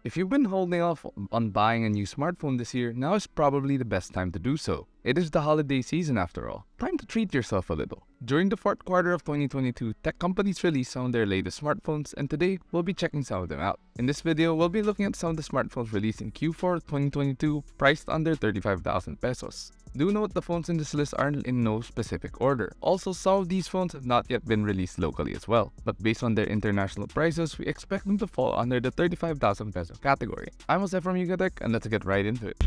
If you've been holding off on buying a new smartphone this year, now is probably the best time to do so. It is the holiday season after all. Time to treat yourself a little. During the fourth quarter of 2022, tech companies released some of their latest smartphones, and today we'll be checking some of them out. In this video, we'll be looking at some of the smartphones released in Q4 2022 priced under 35,000 pesos. Do note the phones in this list are in no specific order. Also, some of these phones have not yet been released locally as well, but based on their international prices, we expect them to fall under the 35,000 peso category. I'm Jose from Yugatech, and let's get right into it.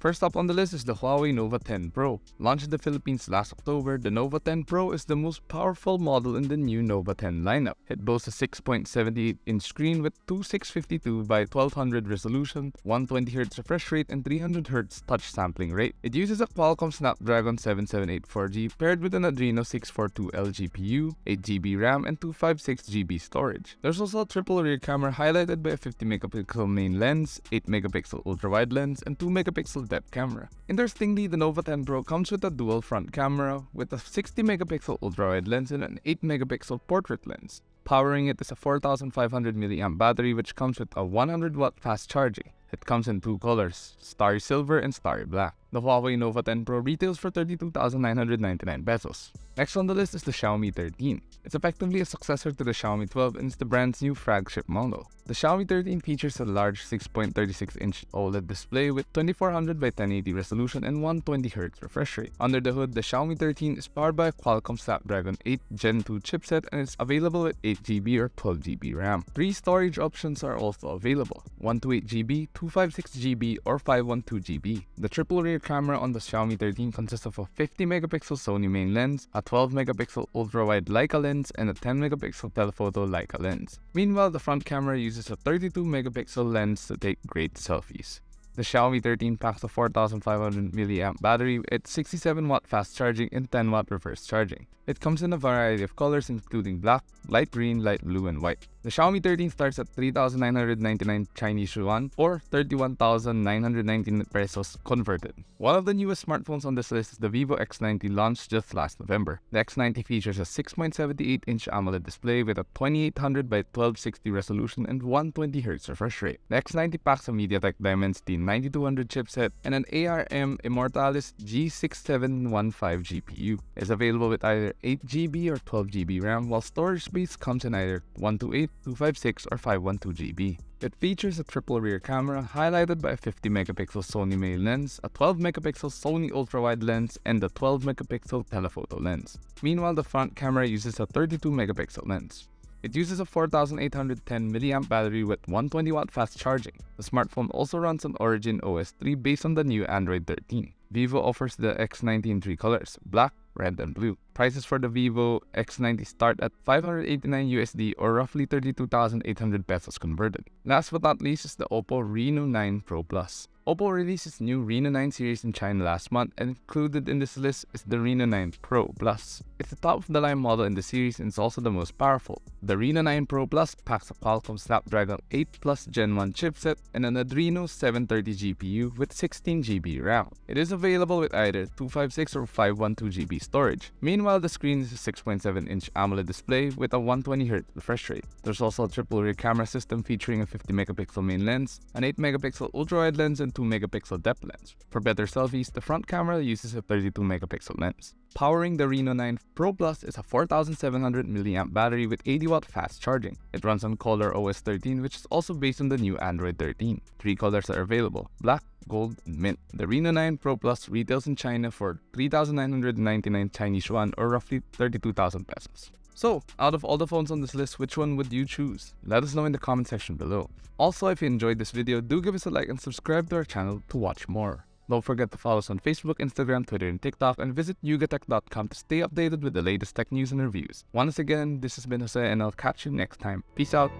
First up on the list is the Huawei Nova 10 Pro. Launched in the Philippines last October, the Nova 10 Pro is the most powerful model in the new Nova 10 lineup. It boasts a 6.78-inch screen with 2652 by 1200 resolution, 120Hz refresh rate, and 300Hz touch sampling rate. It uses a Qualcomm Snapdragon 778 4G paired with an Adreno 642L GPU, 8GB RAM, and 256GB storage. There's also a triple rear camera highlighted by a 50MP main lens, 8MP ultra-wide lens, and 2MP depth camera. Interestingly, the Nova 10 Pro comes with a dual front camera with a 60MP ultra-wide lens and an 8MP portrait lens. Powering it is a 4500mAh battery which comes with a 100W fast charging. It comes in two colors, Starry Silver and Starry Black. The Huawei Nova 10 Pro retails for 32,999 pesos. Next on the list is the Xiaomi 13. It's effectively a successor to the Xiaomi 12 and is the brand's new flagship model. The Xiaomi 13 features a large 6.36-inch OLED display with 2400 by 1080 resolution and 120Hz refresh rate. Under the hood, the Xiaomi 13 is powered by a Qualcomm Snapdragon 8 Gen 2 chipset and is available with 8GB or 12GB RAM. Three storage options are also available, 128GB, 256GB, or 512GB. The triple rear camera on the Xiaomi 13 consists of a 50MP Sony main lens, a 12MP ultra-wide Leica lens, and a 10MP telephoto Leica lens. Meanwhile, the front camera uses a 32MP lens to take great selfies. The Xiaomi 13 packs a 4500mAh battery with 67W fast charging and 10W reverse charging. It comes in a variety of colors including black, light green, light blue, and white. The Xiaomi 13 starts at 3,999 Chinese yuan or 31,919 pesos converted. One of the newest smartphones on this list is the Vivo X90 launched just last November. The X90 features a 6.78-inch AMOLED display with a 2800 by 1260 resolution and 120Hz refresh rate. The X90 packs a MediaTek Dimensity 9200 chipset and an ARM Immortalis G6715 GPU. It's available with either 8GB or 12GB RAM, while storage space comes in either 128, 256, or 512GB. It features a triple rear camera highlighted by a 50MP Sony main lens, a 12MP Sony ultra-wide lens, and a 12MP telephoto lens. Meanwhile, the front camera uses a 32MP lens. It uses a 4810mAh battery with 120W fast charging. The smartphone also runs on Origin OS 3 based on the new Android 13. Vivo offers the X90 in three colors, black, red, and blue. Prices for the Vivo X90 start at $589 USD or roughly 32,800 pesos converted. Last but not least is the Oppo Reno9 Pro Plus. Oppo released its new Reno9 series in China last month, and included in this list is the Reno9 Pro Plus. It's the top-of-the-line model in the series and is also the most powerful. The Reno9 Pro Plus packs a Qualcomm Snapdragon 8 Plus Gen 1 chipset and an Adreno 730 GPU with 16GB RAM. It is available with either 256 or 512GB storage. Meanwhile, the screen is a 6.7-inch AMOLED display with a 120Hz refresh rate. There's also a triple rear camera system featuring a 50MP main lens, an 8MP ultra-wide lens, and 2MP depth lens. For better selfies, the front camera uses a 32MP lens. Powering the Reno9 Pro Plus is a 4700mAh battery with 80W fast charging. It runs on Color OS 13, which is also based on the new Android 13. Three colors are available, black, gold, and mint. The Reno9 Pro Plus retails in China for 3,999 Chinese yuan or roughly 32,000 pesos. So, out of all the phones on this list, which one would you choose? Let us know in the comment section below. Also, if you enjoyed this video, do give us a like and subscribe to our channel to watch more. Don't forget to follow us on Facebook, Instagram, Twitter, and TikTok, and visit yugatech.com to stay updated with the latest tech news and reviews. Once again, this has been Jose, and I'll catch you next time. Peace out!